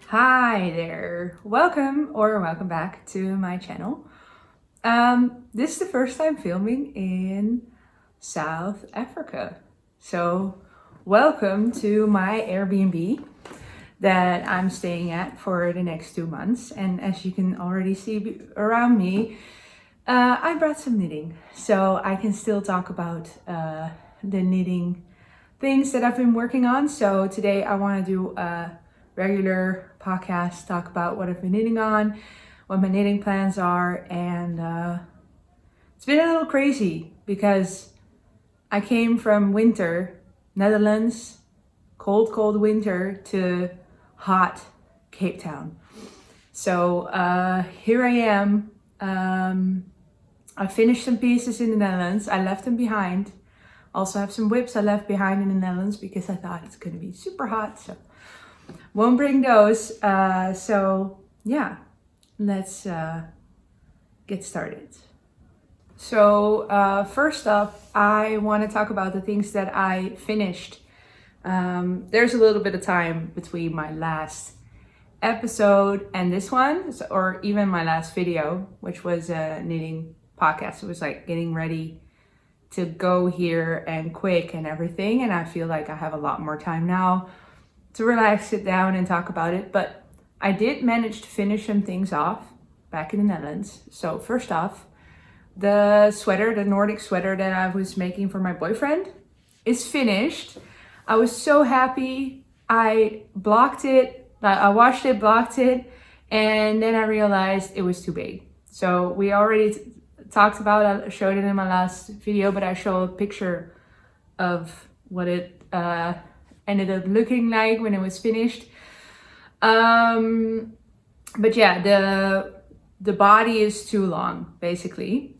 Hi there, welcome back to my channel. This is the first time filming in South Africa. So welcome to my Airbnb that I'm staying at for the next 2 months. And as you can already see around me, I brought some knitting. So I can still talk about the knitting things that I've been working on. So today I want to do a regular podcast, talk about what I've been knitting on, what my knitting plans are, and it's been a little crazy because I came from winter, Netherlands, cold winter, to hot Cape Town. So here I am. I finished some pieces in the Netherlands. I left them behind. Also have some whips I left behind in the Netherlands because I thought it's going to be super hot. So won't bring those. So yeah, let's get started. So first up, I want to talk about the things that I finished. There's a little bit of time between my last episode and this one, or even my last video, which was a knitting podcast. It was like getting ready to go here and quick and everything. And I feel like I have a lot more time now to relax, sit down and talk about it. But I did manage to finish some things off back in the Netherlands. So first off, the sweater, the Nordic sweater that I was making for my boyfriend is finished. I was so happy. I blocked it, I washed it, blocked it, and then I realized it was too big. So we already talked about it, I showed it in my last video, but I show a picture of what it ended up looking like when it was finished. But yeah, the body is too long, basically.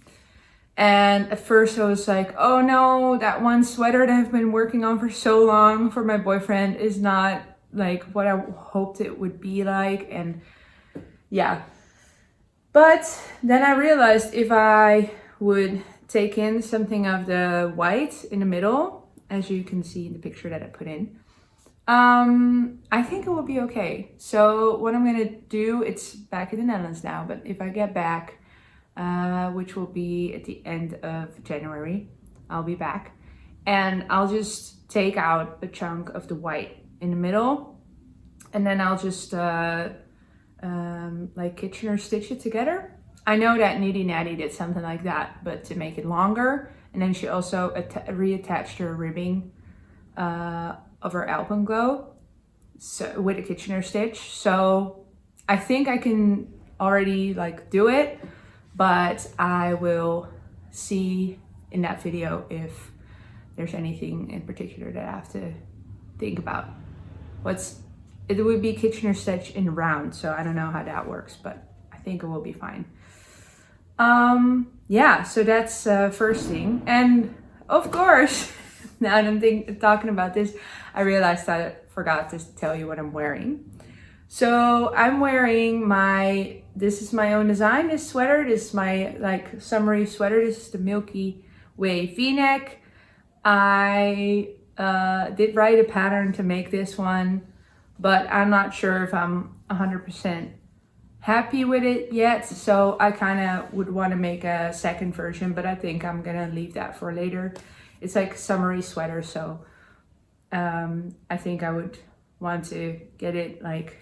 And at first I was like, oh no, that one sweater that I've been working on for so long for my boyfriend is not like what I hoped it would be like. And yeah, but then I realized if I would take in something of the white in the middle, as you can see in the picture that I put in, I think it will be okay. So what I'm gonna do, it's back in the Netherlands now, but if I get back, which will be at the end of January, I'll be back, and I'll just take out a chunk of the white in the middle, and then I'll just like Kitchener stitch it together. I know that Nitty Natty did something like that, but to make it longer. And then she also reattached her ribbing of her alpenglow, so with a Kitchener stitch. So I think I can already like do it, but I will see in that video if there's anything in particular that I have to think about. It would be Kitchener stitch in round, so I don't know how that works, but I think it will be fine. Yeah, so that's first thing. And of course, now that I'm talking about this, I realized I forgot to tell you what I'm wearing. So I'm wearing this is my own design, this sweater. This is my like summery sweater. This is the Milky Way V-neck. I did write a pattern to make this one, but I'm not sure if I'm 100% happy with it yet. So I kind of would want to make a second version, but I think I'm gonna leave that for later. It's like a summery sweater, so I think I would want to get it like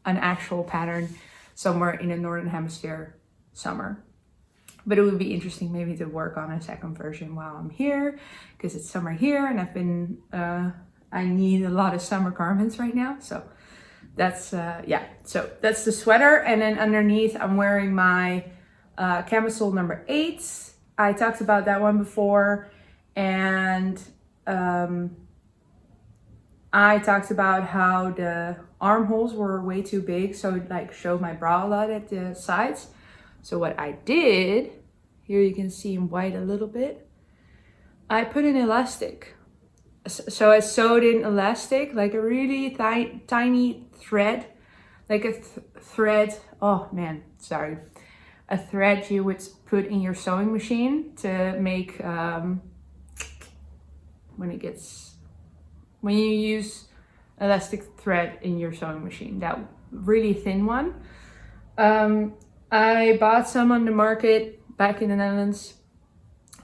an actual pattern somewhere in the Northern Hemisphere summer. But it would be interesting maybe to work on a second version while I'm here, because it's summer here and I've been, I need a lot of summer garments right now. So that's, yeah, so that's the sweater. And then underneath I'm wearing my camisole number 8. I talked about that one before. And I talked about how the armholes were way too big, so it like showed my bra a lot at the sides. So what I did, here you can see in white a little bit, I put an elastic. So I sewed in elastic, like a really tiny thread, like a thread, oh man, sorry. A thread you would put in your sewing machine to make when you use elastic thread in your sewing machine, that really thin one. I bought some on the market back in the Netherlands,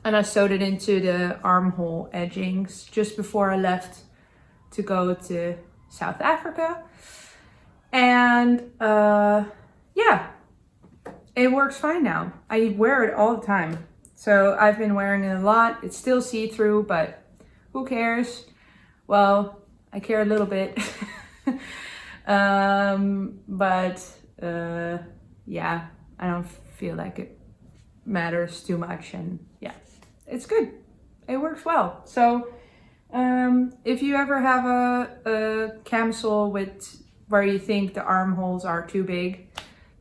and I sewed it into the armhole edgings just before I left to go to South Africa. And yeah, it works fine now. I wear it all the time. So I've been wearing it a lot. It's still see-through, but who cares? Well, I care a little bit. Yeah, I don't feel like it matters too much, and yeah, it's good. It works well. So if you ever have a camisole where you think the armholes are too big,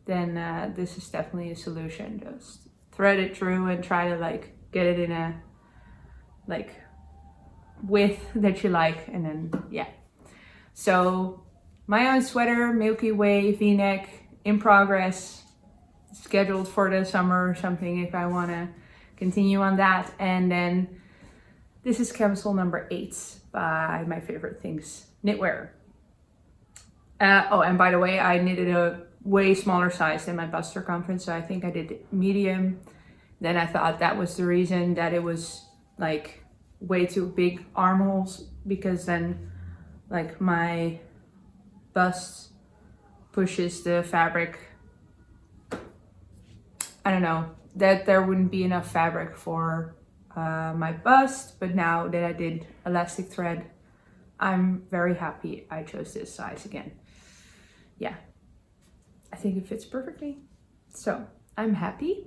then this is definitely a solution. Just thread it through and try to like get it in a like width that you like, and then yeah. So my own sweater, Milky Way V-neck, in progress, scheduled for the summer or something if I want to continue on that. And then this is camisole number 8 by My Favorite Things Knitwear. Oh, and by the way, I knitted a way smaller size than my bust circumference, so I think I did medium. Then I thought that was the reason that it was like way too big armholes, because then like my bust pushes the fabric. I don't know, that there wouldn't be enough fabric for my bust, but now that I did elastic thread, I'm very happy I chose this size again. Yeah, I think it fits perfectly. So I'm happy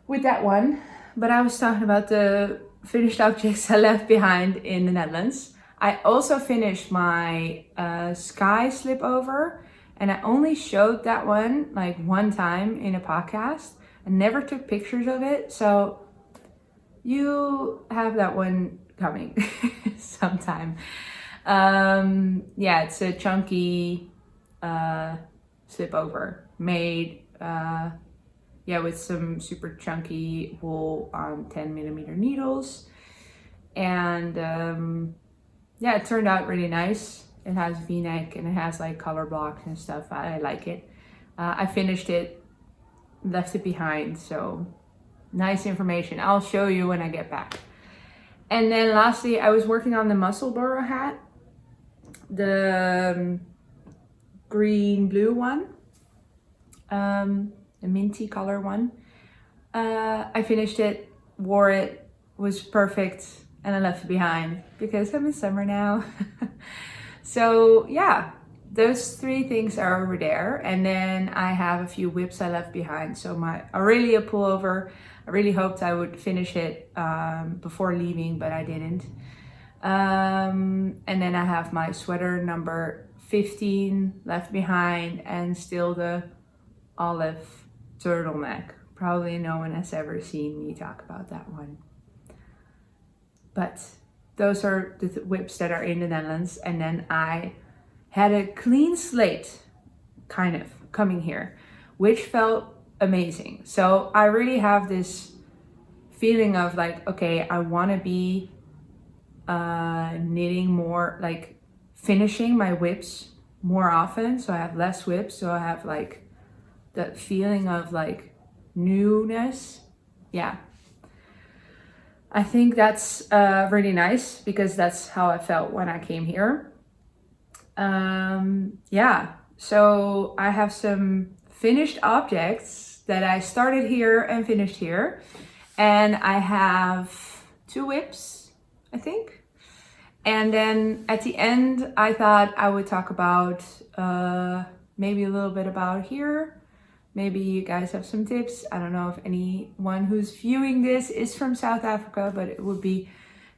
with that one. But I was talking about the finished objects I left behind in the Netherlands. I also finished my sky slip over, and I only showed that one like one time in a podcast. I never took pictures of it, so you have that one coming sometime. Yeah, it's a chunky slip over made yeah, with some super chunky wool on 10mm needles, and yeah, it turned out really nice. It has V-neck and it has like color blocks and stuff. I like it. I finished it, left it behind, so nice information. I'll show you when I get back. And then lastly, I was working on the Musselborough hat, the green blue one, the minty color one. I finished it, wore it, was perfect, and I left it behind because I'm in summer now. So yeah, those 3 things are over there. And then I have a few whips I left behind. So my Aurelia pullover, I really hoped I would finish it before leaving, but I didn't. And then I have my sweater number 15 left behind, and still the olive turtleneck. Probably no one has ever seen me talk about that one. But those are the whips that are in the Netherlands. And then I had a clean slate kind of coming here, which felt amazing. So I really have this feeling of like, okay, I want to be knitting more, like finishing my whips more often, so I have less whips, so I have like that feeling of like newness. Yeah, I think that's really nice, because that's how I felt when I came here. Yeah, so I have some finished objects that I started here and finished here, and I have 2 whips, I think. And then at the end, I thought I would talk about maybe a little bit about here. Maybe you guys have some tips. I don't know if anyone who's viewing this is from South Africa, but it would be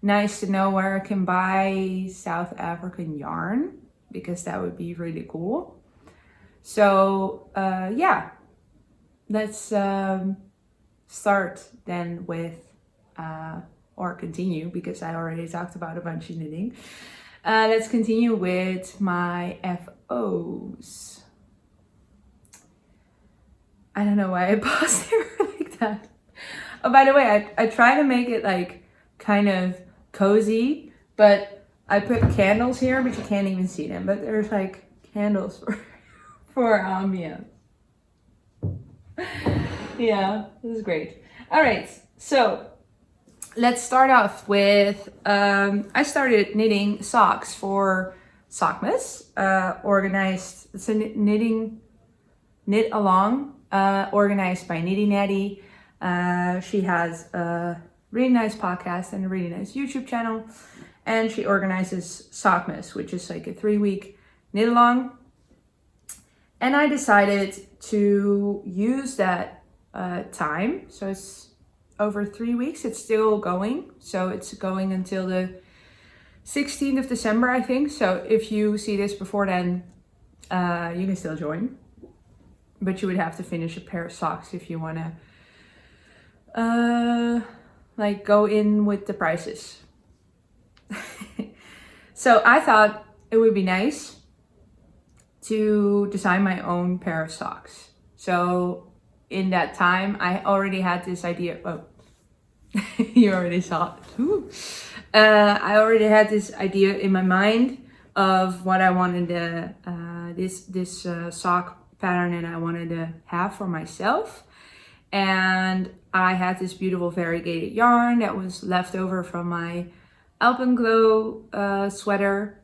nice to know where I can buy South African yarn, because that would be really cool. So yeah, let's start then with, or continue, because I already talked about a bunch of knitting. Let's continue with my FOs. I don't know why I paused there like that. Oh, by the way, I try to make it like kind of cozy, but I put candles here, but you can't even see them. But there's like candles for ambiance. Yeah, this is great. All right, so let's start off with, I started knitting socks for Sockmas, organized, it's a knit along, organized by Nitty Natty. She has a really nice podcast and a really nice YouTube channel, and she organizes Sockmas, which is like a 3-week knit along. And I decided to use that time, so it's over 3 weeks. It's still going, so it's going until the 16th of December, I think. So if you see this before then, you can still join, but you would have to finish a pair of socks if you want to like go in with the prices. So I thought it would be nice to design my own pair of socks. So in that time, I already had this idea. Oh, you already saw it. I already had this idea in my mind of what I wanted this sock pattern and I wanted to have for myself. And I had this beautiful variegated yarn that was left over from my Alpenglow sweater,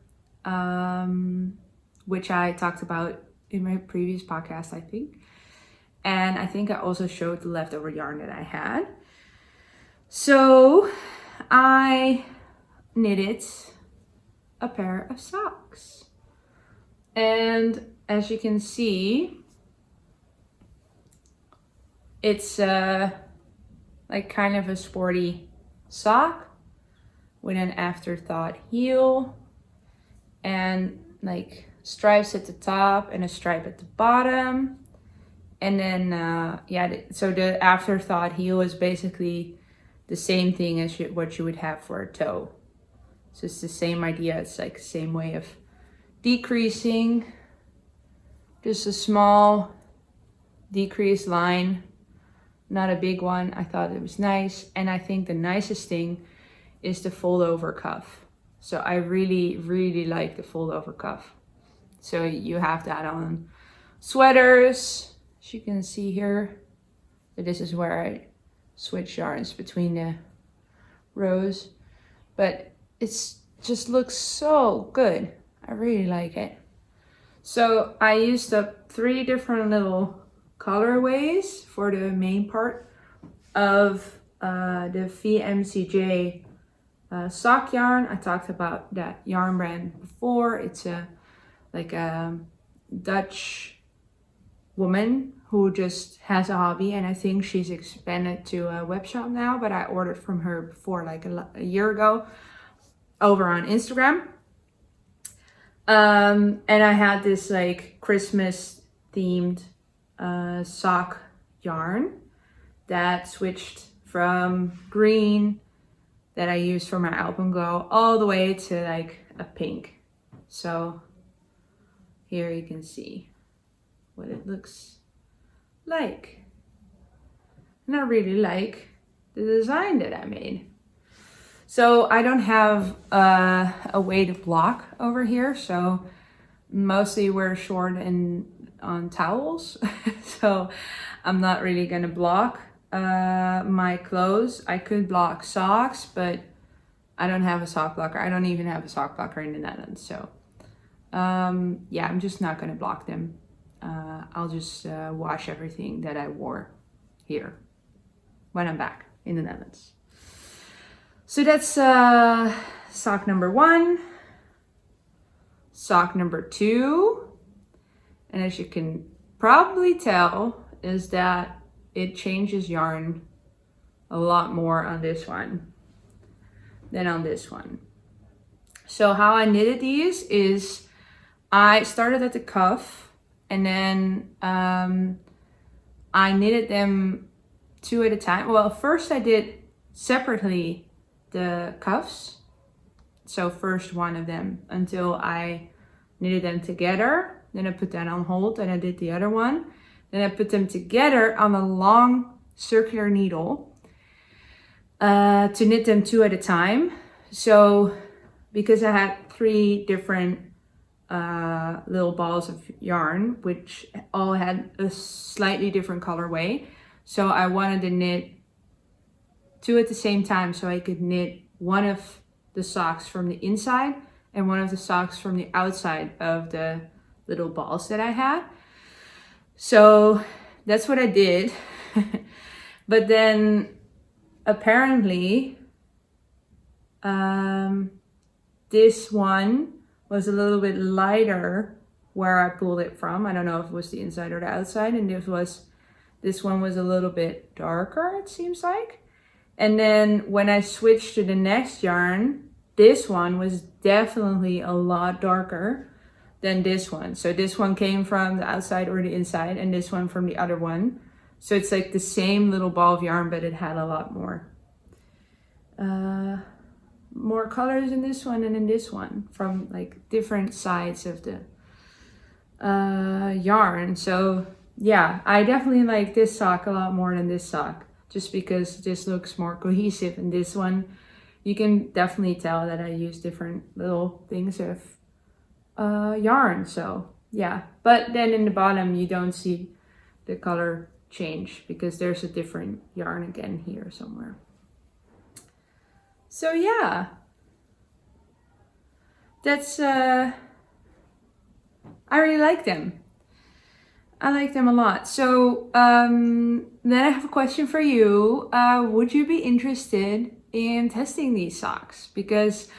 which I talked about in my previous podcast, I think. And I think I also showed the leftover yarn that I had. So I knitted a pair of socks. And as you can see, it's like kind of a sporty sock with an afterthought heel and like stripes at the top and a stripe at the bottom. And then, so the afterthought heel is basically the same thing as what you would have for a toe. So it's the same idea. It's like the same way of decreasing. Just a small decreased line, not a big one. I thought it was nice. And I think the nicest thing is the fold over cuff. So I really, really like the fold over cuff. So you have that on sweaters. As you can see here, this is where I switch yarns between the rows, but it's just looks so good. I really like it. So I used up 3 different little colorways for the main part of the VMCJ sock yarn. I talked about that yarn brand before. It's a Dutch woman who just has a hobby, and I think she's expanded to a web shop now, but I ordered from her before, like a year ago, over on Instagram. And I had this like Christmas themed sock yarn that switched from green that I used for my Alpenglow all the way to like a pink. So here you can see what it looks like. And I really like the design that I made. So I don't have a way to block over here, so mostly we're short and on towels. So I'm not really gonna block my clothes. I could block socks, but I don't have a sock blocker. I don't even have a sock blocker in the Netherlands. So yeah, I'm just not gonna block them. I'll just wash everything that I wore here when I'm back in the Netherlands. So that's sock number 1, sock number 2, and as you can probably tell is that it changes yarn a lot more on this one than on this one. So how I knitted these is I started at the cuff and then I knitted them 2 at a time. Well, first I did separately the cuffs. So first one of them until I knitted them together. Then I put that on hold and I did the other one. Then I put them together on a long circular needle to knit them 2 at a time. So because I had 3 different little balls of yarn, which all had a slightly different colorway, so I wanted to knit 2 at the same time, so I could knit one of the socks from the inside and one of the socks from the outside of the little balls that I had. So that's what I did. But then apparently this one was a little bit lighter where I pulled it from. I don't know if it was the inside or the outside, and this one was a little bit darker, it seems like. And then when I switched to the next yarn, this one was definitely a lot darker than this one. So this one came from the outside or the inside, and this one from the other one. So it's like the same little ball of yarn, but it had a lot more colors in this one and in this one from like different sides of the yarn. So yeah, I definitely like this sock a lot more than this sock, just because this looks more cohesive. And this one, you can definitely tell that I use different little things of yarn. So yeah, but then in the bottom you don't see the color change because there's a different yarn again here somewhere. So yeah, that's I really like them. I like them a lot. So then I have a question for you. Would you be interested in testing these socks? Because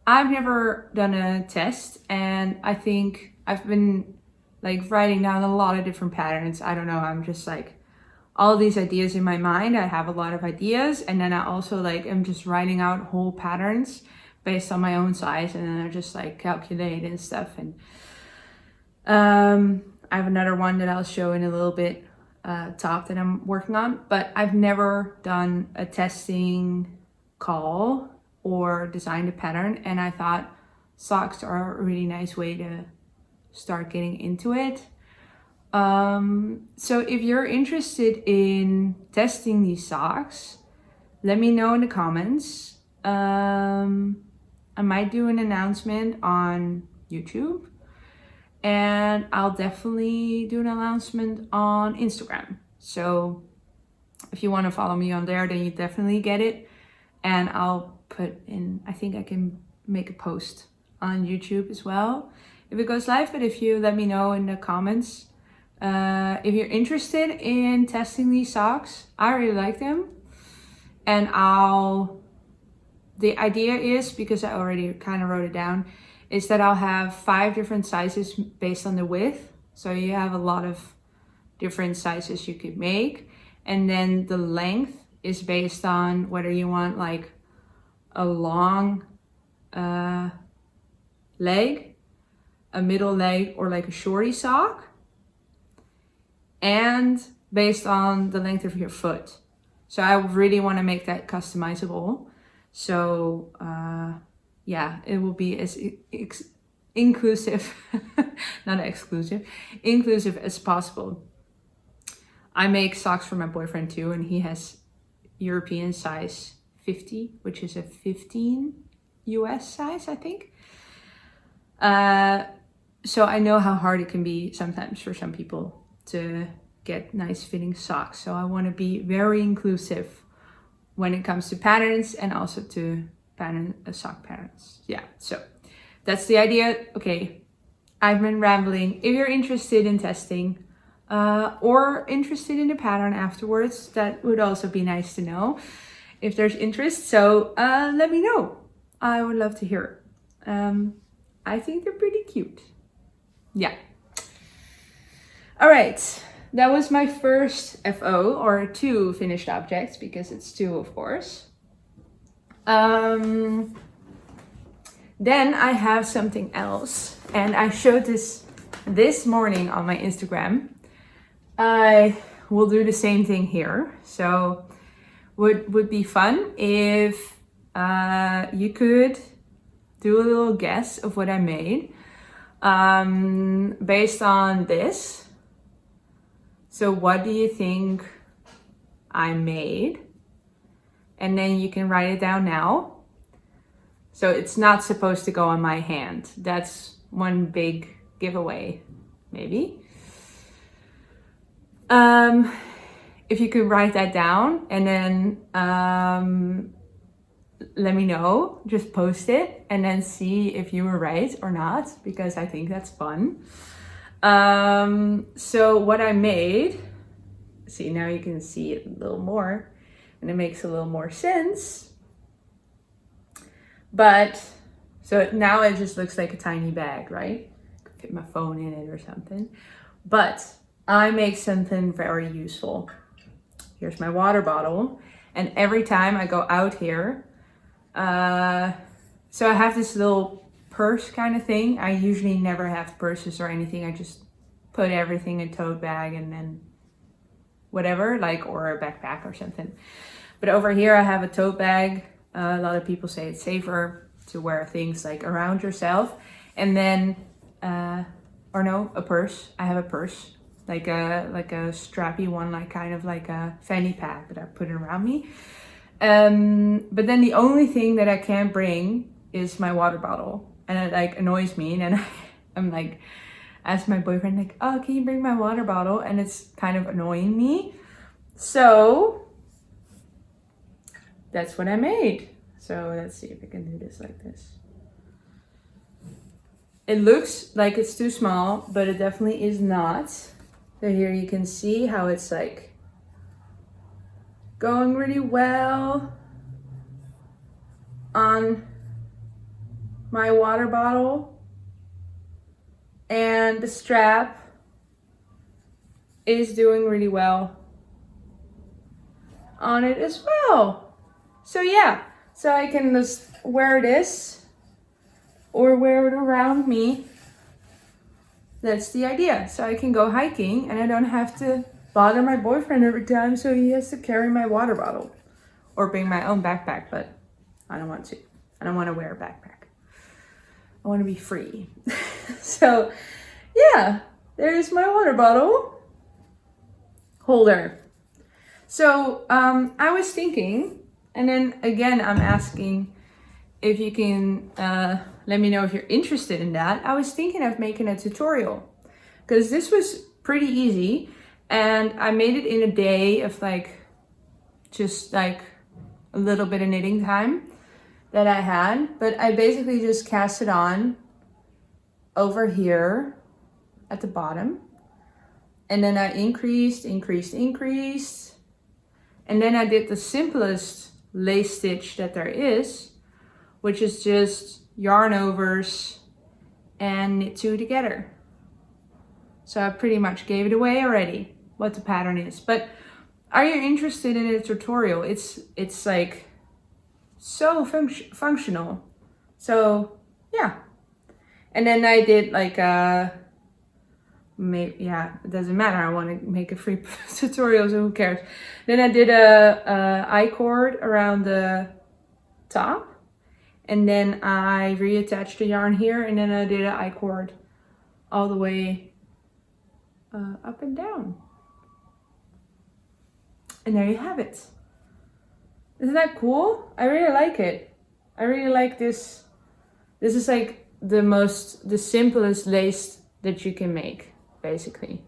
I've never done a test, and I think I've been like writing down a lot of different patterns. I don't know, I'm just like all these ideas in my mind. I have a lot of ideas, and then I also like am just writing out whole patterns based on my own size, and then I just like calculate and stuff. And I have another one that I'll show in a little bit, top that I'm working on, but I've never done a testing call or designed a pattern, and I thought socks are a really nice way to start getting into it. So if you're interested in testing these socks, let me know in the comments. I might do an announcement on YouTube, and I'll definitely do an announcement on Instagram. So if you want to follow me on there, then you definitely get it. And I'll put in, I think I can make a post on YouTube as well if it goes live. But if you let me know in the comments, if you're interested in testing these socks, I really like them. And the idea is, because I already kind of wrote it down, is that I'll have 5 different sizes based on the width. So you have a lot of different sizes you could make. And then the length is based on whether you want like a long leg, a middle leg, or like a shorty sock. And based on the length of your foot. So I really want to make that customizable. So yeah, it will be as inclusive, not exclusive, inclusive as possible. I make socks for my boyfriend too, and he has European size 50, which is a 15 US size, I think. So I know how hard it can be sometimes for some people to get nice fitting socks. So I want to be very inclusive when it comes to patterns, and also to sock patterns. Yeah, so that's the idea. Okay, I've been rambling. If you're interested in testing or interested in the pattern afterwards, that would also be nice to know if there's interest. So let me know. I would love to hear it. I think they're pretty cute. Yeah. All right, that was my first FO, or 2 finished objects, because it's 2, of course. Then I have something else, and I showed this morning on my Instagram. I will do the same thing here. So would be fun if you could do a little guess of what I made based on this. So what do you think I made? And then you can write it down now. So it's not supposed to go on my hand. That's one big giveaway, maybe. If you could write that down and then let me know, just post it and then see if you were right or not, because I think that's fun. So what I made, see, now you can see it a little more and it makes a little more sense. But so now it just looks like a tiny bag, right? Could fit my phone in it or something. But I make something very useful. Here's my water bottle. And every time I go out here, so I have this little purse kind of thing. I usually never have purses or anything. I just put everything in a tote bag and then whatever, like, or a backpack or something. But over here I have a tote bag. A lot of people say it's safer to wear things like around yourself. And then, or no, a purse. I have a purse, like a strappy one, like kind of like a fanny pack that I put around me. But then the only thing that I can't bring is my water bottle, and it like annoys me. And then I'm like, ask my boyfriend like, oh, can you bring my water bottle? And it's kind of annoying me. So that's what I made. So let's see if I can do this like this. It looks like it's too small, but it definitely is not. So here you can see how it's like going really well on my water bottle. And the strap is doing really well on it as well. So yeah, so I can just wear this or wear it around me. That's the idea. So I can go hiking and I don't have to bother my boyfriend every time, so he has to carry my water bottle or bring my own backpack, but I don't want to. I don't want to wear a backpack. I want to be free. So yeah, there's my water bottle holder. So I was thinking, and then again, I'm asking if you can let me know if you're interested in that. I was thinking of making a tutorial because this was pretty easy and I made it in a day of like, just like a little bit of knitting time that I had, but I basically just cast it on over here at the bottom. And then I increased. And then I did the simplest lace stitch that there is, which is just yarn overs and knit two together. So I pretty much gave it away already, what the pattern is. But are you interested in a tutorial? It's like so functional. So yeah. And then I did like yeah, it doesn't matter. I want to make a free tutorial, so who cares? Then I did a I-cord around the top, and then I reattached the yarn here, and then I did an I-cord all the way up and down. And there you have it. Isn't that cool? I really like it. I really like this. This is like the simplest lace that you can make, basically.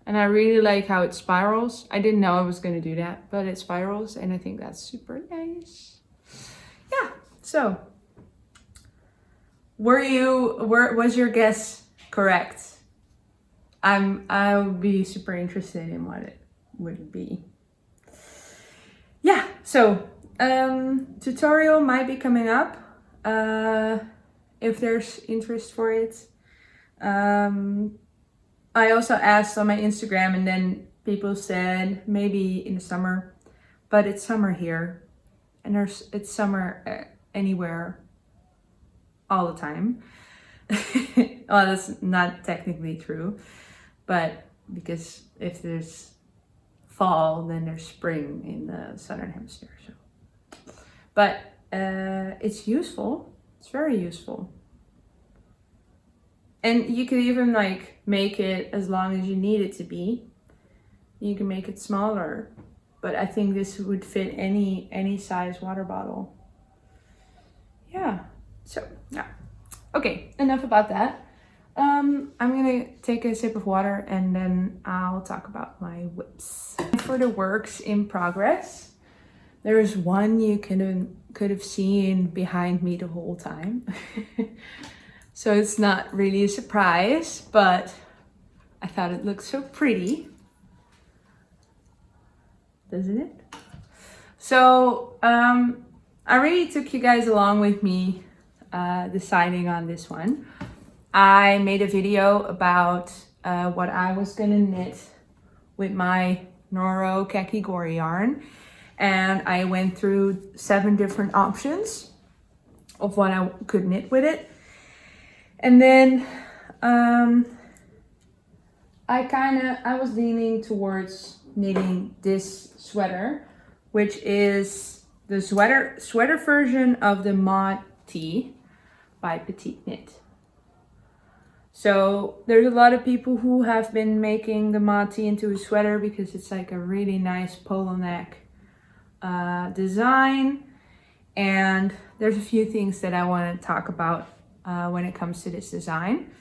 And I really like how it spirals. I didn't know I was going to do that, but it spirals and I think that's super nice. Yeah, so was your guess correct? I would be super interested in what it would be. Yeah, so tutorial might be coming up if there's interest for it. I also asked on my Instagram, and then people said maybe in the summer, but it's summer here, and it's summer anywhere all the time. Well, that's not technically true, but because if there's fall, then there's spring in the southern hemisphere. So, but it's useful. It's very useful. And you could even like make it as long as you need it to be. You can make it smaller, but I think this would fit any size water bottle. yeah, so yeah. Okay, enough about that. I'm gonna take a sip of water and then I'll talk about my whips. For the works in progress, there is one you could have seen behind me the whole time. So it's not really a surprise, but I thought it looked so pretty. Doesn't it? So I really took you guys along with me deciding on this one. I made a video about what I was gonna knit with my Noro Kakigori yarn, and I went through 7 different options of what I could knit with it. And then I was leaning towards knitting this sweater, which is the sweater version of the Maude Tee by PetiteKnit. So there's a lot of people who have been making the Maude Tee into a sweater because it's like a really nice polo neck design. And there's a few things that I want to talk about when it comes to this design.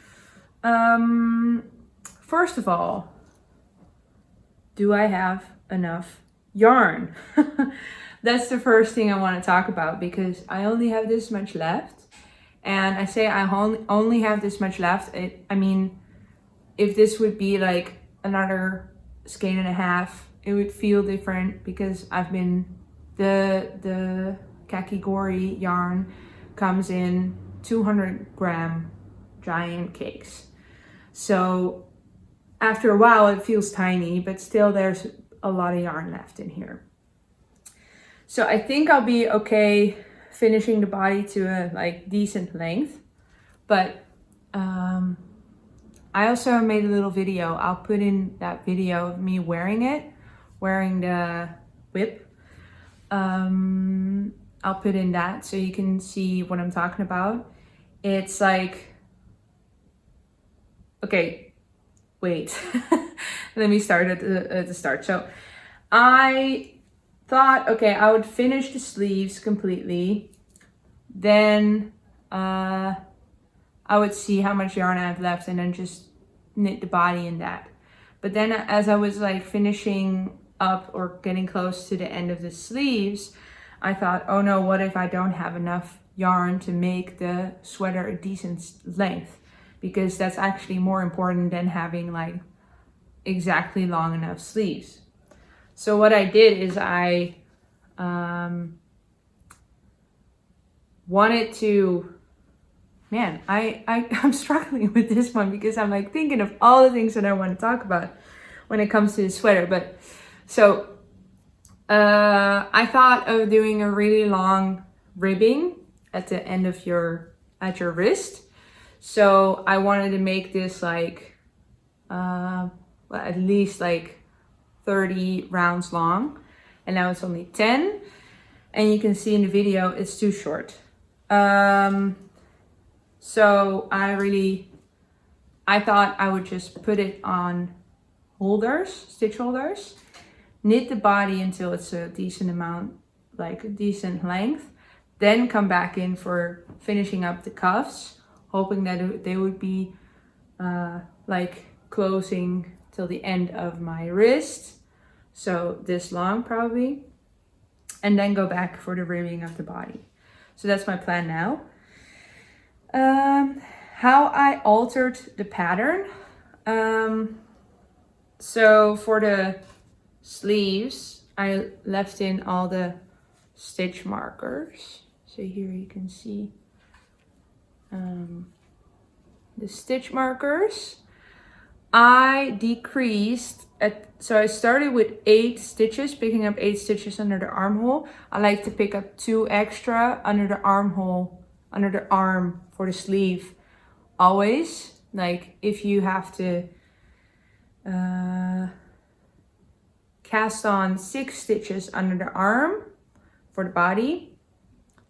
First of all, do I have enough yarn? That's the first thing I want to talk about because I only have this much left. And I say I only have this much left. I mean, if this would be like another skein and a half, it would feel different because the Kakigori yarn comes in 200-gram giant cakes. So after a while it feels tiny, but still there's a lot of yarn left in here. So I think I'll be okay finishing the body to a like decent length, but I also made a little video. I'll put in that video of me wearing the whip. I'll put in that so you can see what I'm talking about. It's like, okay, wait, let me start at the start. So I thought, okay, I would finish the sleeves completely, then I would see how much yarn I have left and then just knit the body in that. But then as I was like finishing up or getting close to the end of the sleeves, I thought, oh no, what if I don't have enough yarn to make the sweater a decent length? Because that's actually more important than having like exactly long enough sleeves. So what I did is I wanted to, man, I'm struggling with this one because I'm like thinking of all the things that I want to talk about when it comes to the sweater. But so I thought of doing a really long ribbing at the end of your wrist. So I wanted to make this like at least like 30 rounds long, and now it's only 10, and you can see in the video it's too short. So I thought I would just put it on holders, stitch holders, knit the body until it's a decent amount, like a decent length, then come back in for finishing up the cuffs, hoping that they would be like closing till the end of my wrist, so this long probably, and then go back for the ribbing of the body. So that's my plan now. How I altered the pattern. So for the sleeves, I left in all the stitch markers. So here you can see the stitch markers. I decreased so I started with 8 stitches, picking up 8 stitches under the armhole. I like to pick up 2 extra under the armhole, under the arm for the sleeve. Always, like if you have to cast on 6 stitches under the arm for the body,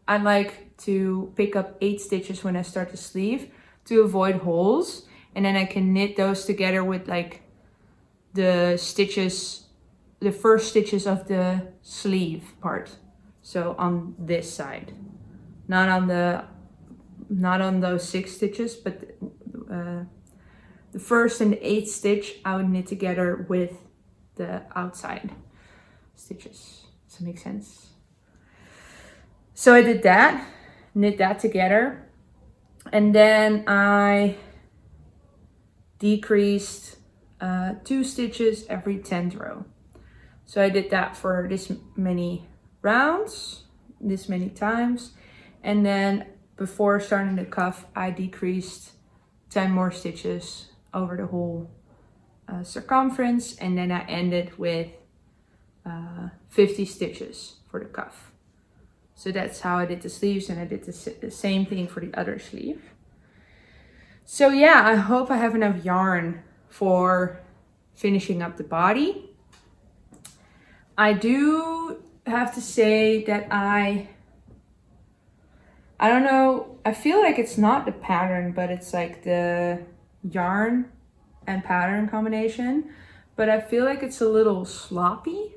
I like to pick up 8 stitches when I start the sleeve to avoid holes, and then I can knit those together with like the stitches, the first stitches of the sleeve part. So on this side, not on those 6 stitches, but the first and the 8th stitch I would knit together with the outside stitches. Does that make sense? So I did that, knit that together, and then I decreased 2 stitches every 10th row. So I did that for this many rounds, this many times, and then before starting the cuff I decreased 10 more stitches over the whole circumference, and then I ended with 50 stitches for the cuff. So that's how I did the sleeves, and I did the same thing for the other sleeve. So yeah, I hope I have enough yarn for finishing up the body. I do have to say that I don't know, I feel like it's not the pattern, but it's like the yarn and pattern combination, but I feel like it's a little sloppy.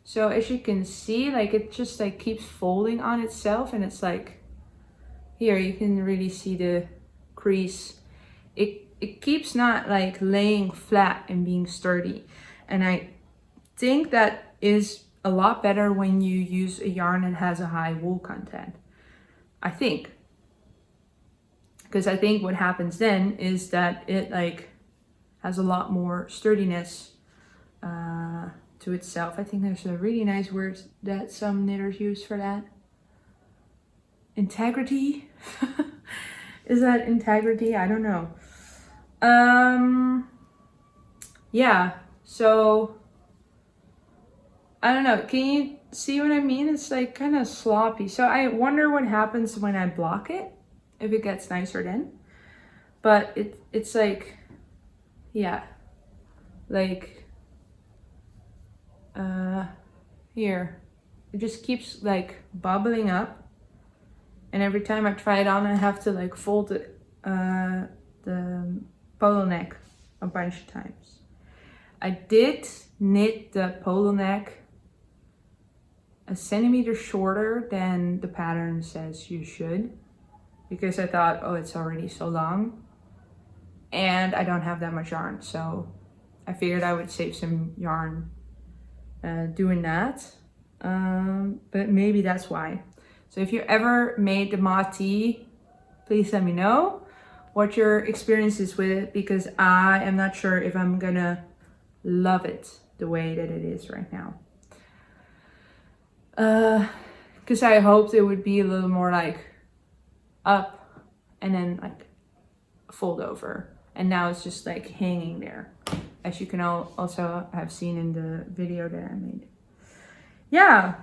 So as you can see, like it just like keeps folding on itself, and it's like, here you can really see the crease. It keeps not like laying flat and being sturdy, and I think that is a lot better when you use a yarn that has a high wool content. I think, because I think what happens then is that it like has a lot more sturdiness to itself. I think there's a really nice word that some knitters use for that. Integrity. Is that integrity? I don't know. Yeah, so I don't know. Can you see what I mean? It's like kind of sloppy. So I wonder what happens when I block it, if it gets nicer then. But it's like, yeah, like here, it just keeps like bubbling up, and every time I try it on I have to like fold the polo neck a bunch of times. I did knit the polo neck a centimeter shorter than the pattern says you should, because I thought, oh, it's already so long and I don't have that much yarn, so I figured I would save some yarn doing that, but maybe that's why. So if you ever made the Maude Tee, please let me know what your experience is with it, because I am not sure if I'm gonna love it the way that it is right now. Because I hoped it would be a little more like up and then like fold over, and now it's just like hanging there, as you can also have seen in the video that I made. Yeah,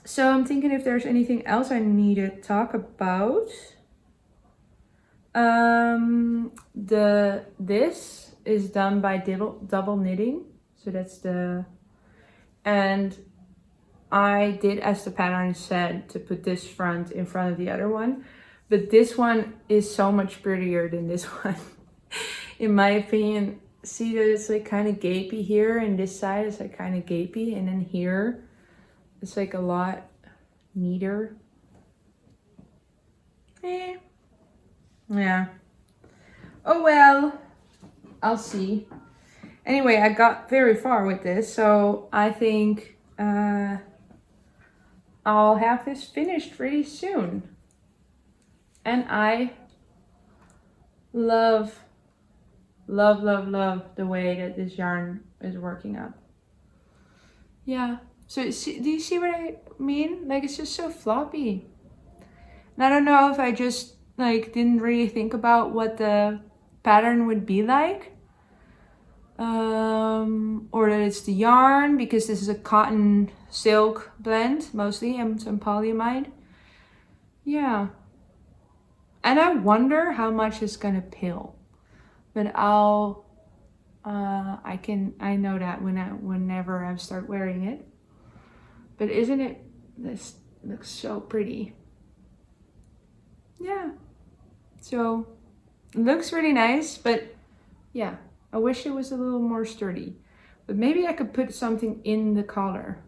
so I'm thinking if there's anything else I need to talk about. This is done by double knitting, so that's and I did as the pattern said to put this front in front of the other one, but this one is so much prettier than this one in my opinion. See that it's like kind of gapey here, and this side is like kind of gapey, and then here it's like a lot neater. Yeah, oh well, I'll see. Anyway, I got very far with this, so I think I'll have this finished pretty soon. And I love the way that this yarn is working up. Yeah, so do you see what I mean? Like, it's just so floppy. And I don't know if I just like didn't really think about what the pattern would be like, or that it's the yarn, because this is a cotton silk blend mostly, and some polyamide. Yeah, and I wonder how much it's gonna pill, but I know that whenever I start wearing it. But isn't it, this looks so pretty. Yeah, so it looks really nice, but yeah, I wish it was a little more sturdy, but maybe I could put something in the collar.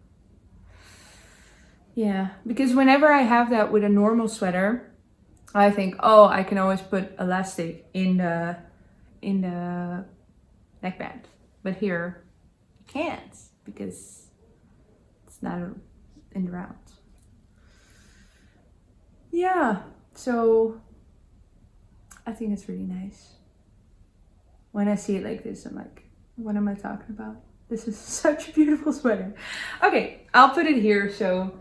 Yeah, because whenever I have that with a normal sweater, I think, oh, I can always put elastic in the neckband. But here, you can't because it's not in the round. Yeah, so I think it's really nice. When I see it like this, I'm like, what am I talking about? This is such a beautiful sweater. Okay, I'll put it here so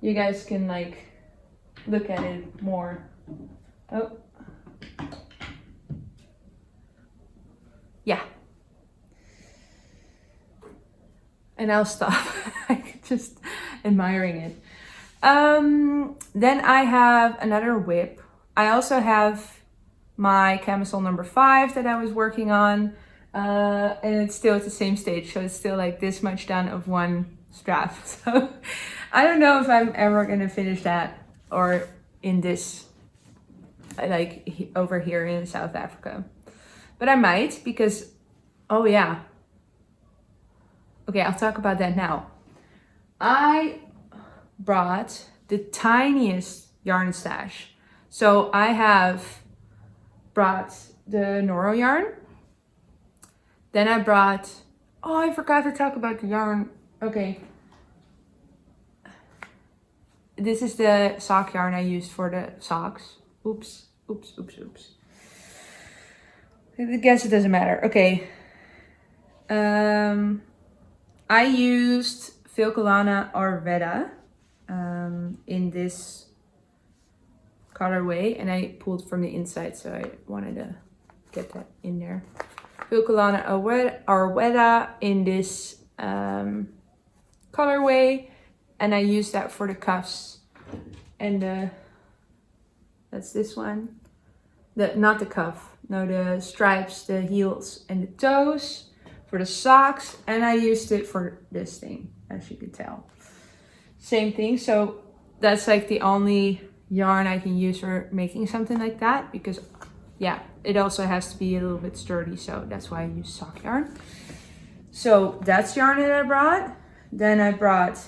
you guys can like look at it more. Oh. Yeah. And I'll stop. I'm just admiring it. Then I have another whip. I also have my camisole number 5 that I was working on. And it's still at the same stage. So it's still like this much done of one strap. So I don't know if I'm ever going to finish that or in this, like over here in South Africa. But I might because, oh yeah. Okay, I'll talk about that now. I brought the tiniest yarn stash. So I have brought the Noro yarn. Then I brought, oh, I forgot to talk about the yarn. Okay. This is the sock yarn I used for the socks. Oops. I guess it doesn't matter. Okay. I used Filcolana Arwetta in this colorway, and I pulled from the inside, so I wanted to get that in there. Filcolana Arwetta in this colorway, and I used that for the cuffs and that's this one. Not the cuff, no, the stripes, the heels and the toes for the socks, and I used it for this thing, as you can tell. Same thing, so that's like the only yarn I can use for making something like that, because yeah, it also has to be a little bit sturdy, so that's why I use sock yarn. So that's yarn that I brought. Then I brought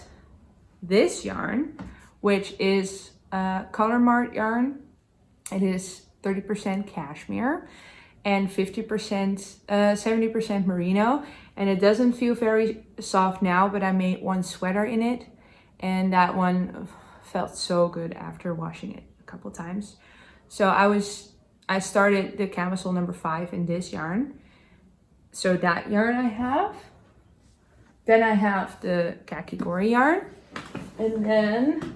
this yarn, which is ColourMart yarn. It is 30% cashmere and 70% merino, and it doesn't feel very soft now, but I made one sweater in it, and that one felt so good after washing it a couple times. So I started the camisole number 5 in this yarn. So that yarn I have. Then I have the Kakigori yarn. And then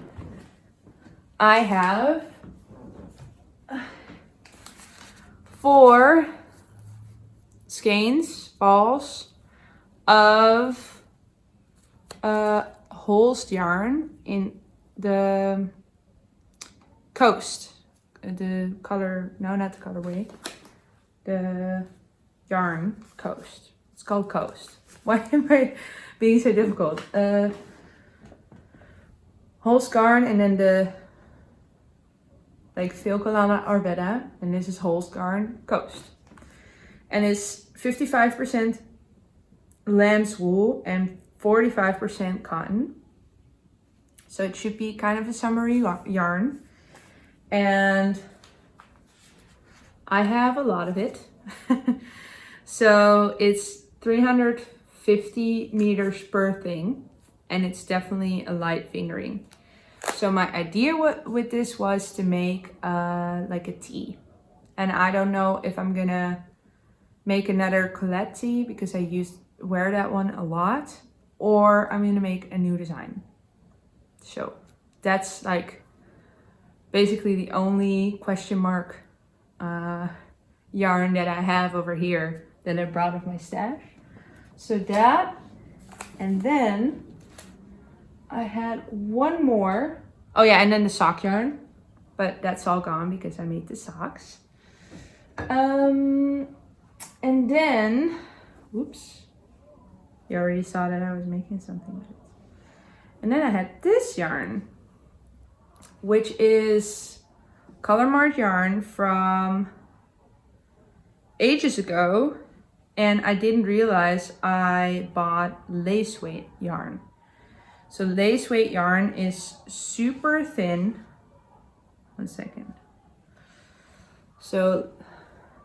I have 4 skeins, balls of Holst yarn in the Coast. The color, no, not the colorway, the yarn Coast. It's called Coast. Why am I being so difficult? Holst yarn, and then the like Filcolana Arwetta, and this is Holst yarn Coast, and it's 55% lamb's wool and 45% cotton. So it should be kind of a summery yarn. And I have a lot of it. So it's 350 meters per thing, and it's definitely a light fingering. So my idea with this was to make like a tee. And I don't know if I'm gonna make another Colette tee because I wear that one a lot, or I'm gonna make a new design. So that's like basically the only question mark yarn that I have over here that I brought of my stash. So that, and then I had one more. Oh yeah, and then the sock yarn, but that's all gone because I made the socks. And then, whoops, you already saw that I was making something with it. And then I had this yarn, which is ColourMart yarn from ages ago, and I didn't realize I bought lace weight yarn. So lace weight yarn is super thin. 1 second. So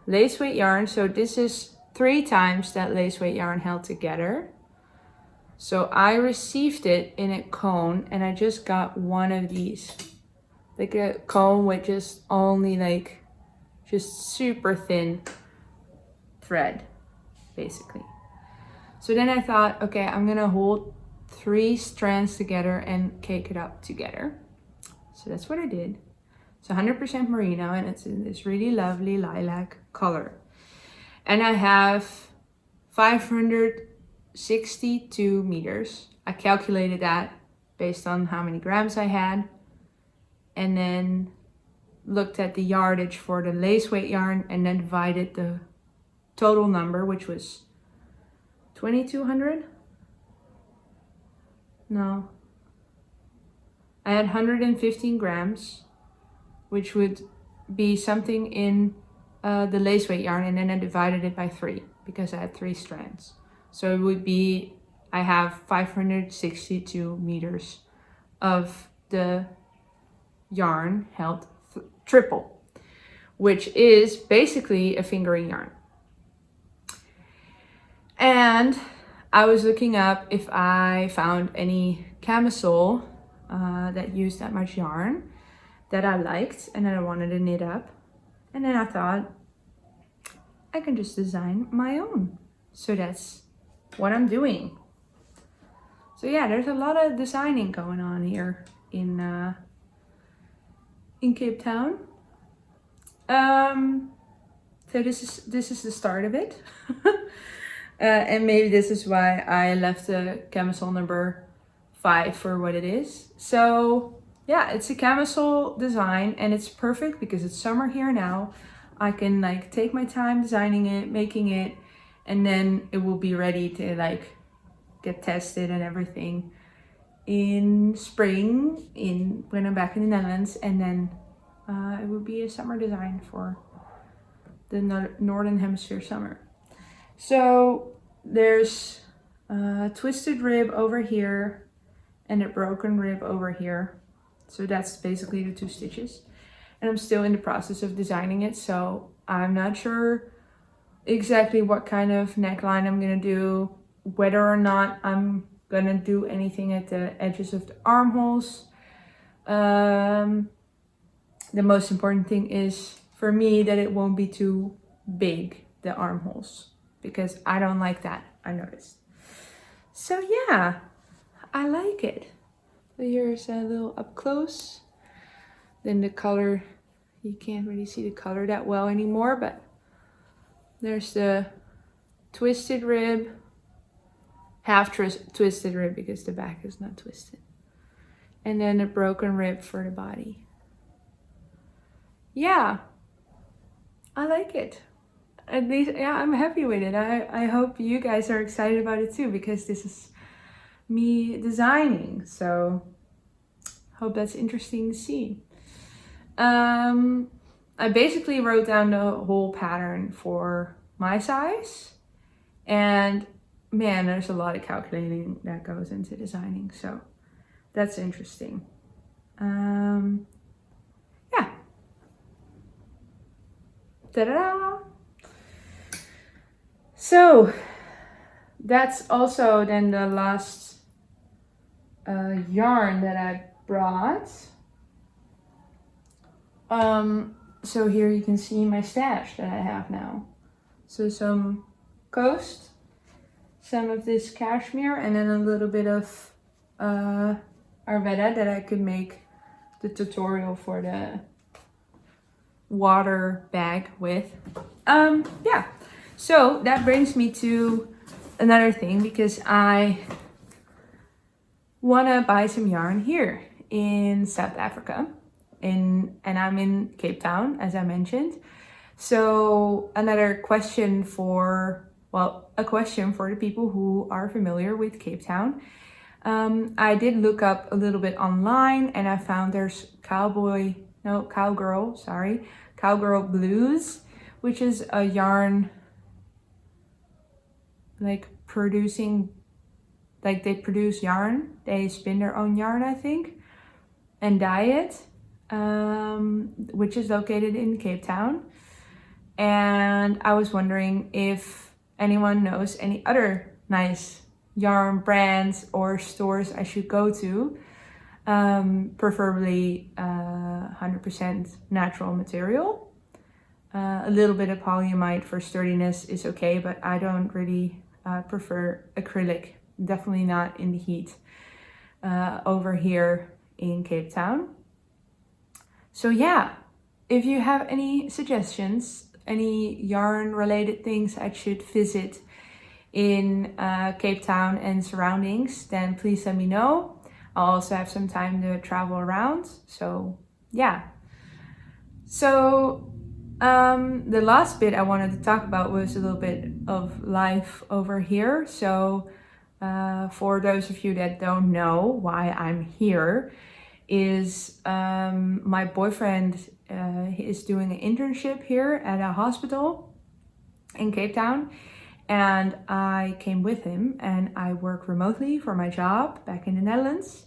lace weight yarn, so this is 3 times that lace weight yarn held together. So I received it in a cone, and I just got one of these. Like a cone with just only like just super thin thread, basically. So then I thought, okay, I'm gonna hold 3 strands together and cake it up together. So that's what I did. It's 100% merino, and it's in this really lovely lilac color. And I have 562 meters. I calculated that based on how many grams I had, and then looked at the yardage for the lace weight yarn, and then divided the total number, which was 2200. No, I had 115 grams, which would be something in the lace weight yarn, and then I divided it by 3 because I had 3 strands. So it would be, I have 562 meters of the yarn held triple, which is basically a fingering yarn. And I was looking up if I found any camisole that used that much yarn that I liked and that I wanted to knit up. And then I thought, I can just design my own. So that's what I'm doing. So yeah, there's a lot of designing going on here in Cape Town. So this is the start of it. And maybe this is why I left the camisole number 5 for what it is. So yeah, it's a camisole design, and it's perfect because it's summer here now. I can like take my time designing it, making it, and then it will be ready to like get tested and everything in spring when I'm back in the Netherlands, and then it will be a summer design for the Northern Hemisphere summer. So there's a twisted rib over here and a broken rib over here. So that's basically the 2 stitches. And I'm still in the process of designing it, so I'm not sure exactly what kind of neckline I'm gonna do, whether or not I'm gonna do anything at the edges of the armholes. The most important thing is for me that it won't be too big, the armholes, because I don't like that, I noticed. So yeah, I like it. So here's a little up close. Then the color, you can't really see the color that well anymore, but there's the twisted rib, half twisted rib because the back is not twisted. And then a broken rib for the body. Yeah, I like it. At least, yeah, I'm happy with it. I hope you guys are excited about it too, because this is me designing. So hope that's interesting to see. I basically wrote down the whole pattern for my size, and man, there's a lot of calculating that goes into designing, so that's interesting. Yeah. Ta-da! So that's also then the last yarn that I brought. So here you can see my stash that I have now. So some coast, some of this cashmere, and then a little bit of Arwetta that I could make the tutorial for the water bag with. Yeah, so that brings me to another thing, because I want to buy some yarn here in South Africa. And I'm in Cape Town, as I mentioned. So another question for, well, a question for the people who are familiar with Cape Town. I did look up a little bit online, and I found there's Cowgirl Blues, which is a yarn like producing like they produce yarn. They spin their own yarn, I think, and dye it, which is located in Cape Town. And I was wondering if anyone knows any other nice yarn brands or stores I should go to, preferably 100% natural material. A little bit of polyamide for sturdiness is okay, but I don't really prefer acrylic, definitely not in the heat over here in Cape Town. So yeah, if you have any suggestions, any yarn related things I should visit in Cape Town and surroundings, then please let me know. I'll also have some time to travel around. So yeah. So the last bit I wanted to talk about was a little bit of life over here. So for those of you that don't know why I'm here, is my boyfriend is doing an internship here at a hospital in Cape Town, and I came with him, and I work remotely for my job back in the Netherlands.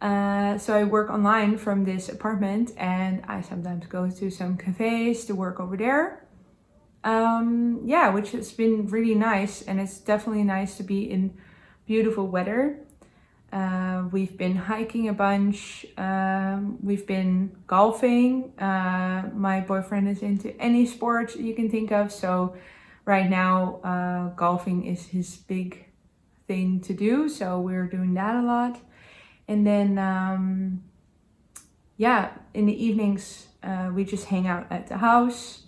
So I work online from this apartment, and I sometimes go to some cafes to work over there. Yeah, which has been really nice, and it's definitely nice to be in beautiful weather. We've been hiking a bunch, we've been golfing. My boyfriend is into any sport you can think of, so right now golfing is his big thing to do, so we're doing that a lot. And then yeah, in the evenings we just hang out at the house.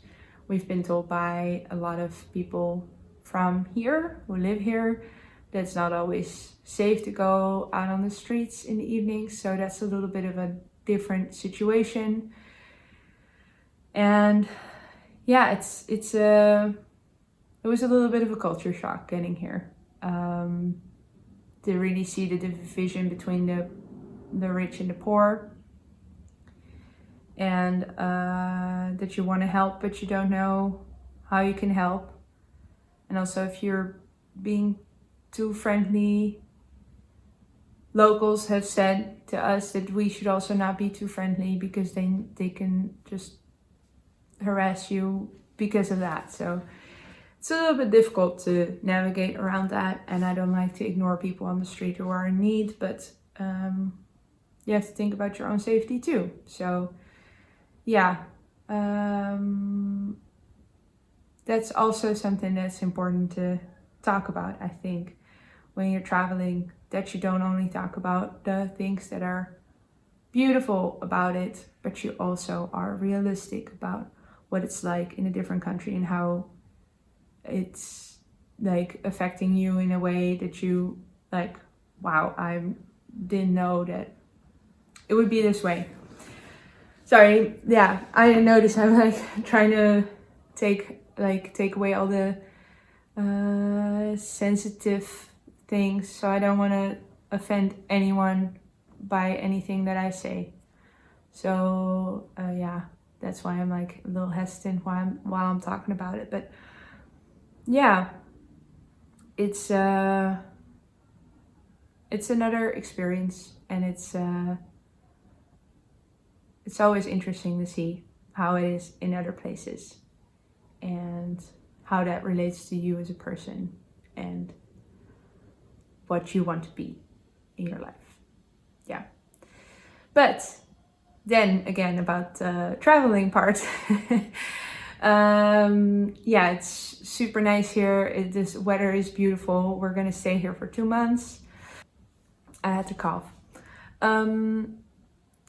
We've been told by a lot of people from here who live here that's not always safe to go out on the streets in the evenings, so that's a little bit of a different situation. And yeah, it was a little bit of a culture shock getting here, to really see the division between the rich and the poor, and that you want to help but you don't know how you can help, and also if you're being too friendly. Locals have said to us that we should also not be too friendly, because they can just harass you because of that. So it's a little bit difficult to navigate around that, and I don't like to ignore people on the street who are in need, but you have to think about your own safety too. So yeah, that's also something that's important to talk about, I think, when you're traveling, that you don't only talk about the things that are beautiful about it, but you also are realistic about what it's like in a different country and how it's like affecting you in a way that you like, wow, I didn't know that it would be this way. Sorry, yeah, I noticed I'm like trying to take away all the sensitive things, so I don't want to offend anyone by anything that I say. So yeah, that's why I'm like a little hesitant while I'm talking about it. But yeah, it's another experience, and it's always interesting to see how it is in other places and how that relates to you as a person and what you want to be in your life. Yeah. But then again, about the traveling part. Yeah, it's super nice here. This weather is beautiful. We're gonna stay here for 2 months. I had to cough.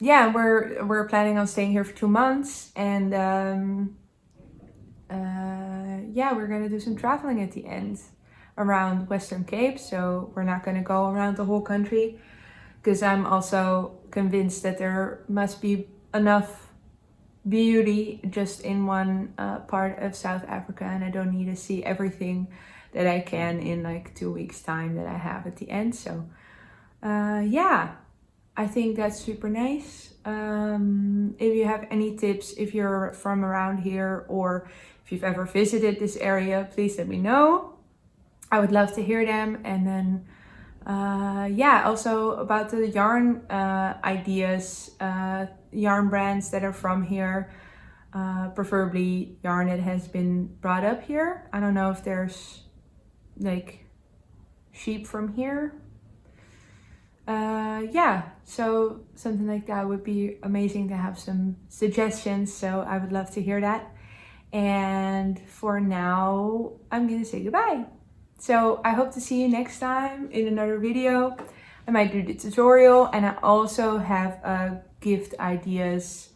Yeah, we're planning on staying here for 2 months, and yeah, we're gonna do some traveling at the end around Western Cape. So we're not gonna go around the whole country, because I'm also convinced that there must be enough beauty just in one part of South Africa, and I don't need to see everything that I can in like 2 weeks time that I have at the end. So yeah, I think that's super nice. If you have any tips, if you're from around here or if you've ever visited this area, please let me know. I would love to hear them, and then Yeah, also about the yarn ideas, yarn brands that are from here, preferably yarn that has been brought up here. I don't know if there's like sheep from here. Yeah, so something like that would be amazing to have some suggestions, so I would love to hear that. And for now, I'm gonna say goodbye. So I hope to see you next time in another video. I might do the tutorial, and I also have a gift ideas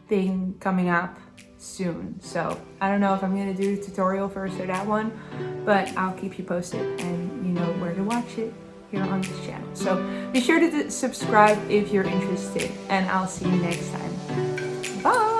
thing coming up soon. So I don't know if I'm gonna do the tutorial first or that one, but I'll keep you posted and you know where to watch it here on this channel. So be sure to subscribe if you're interested, and I'll see you next time. Bye!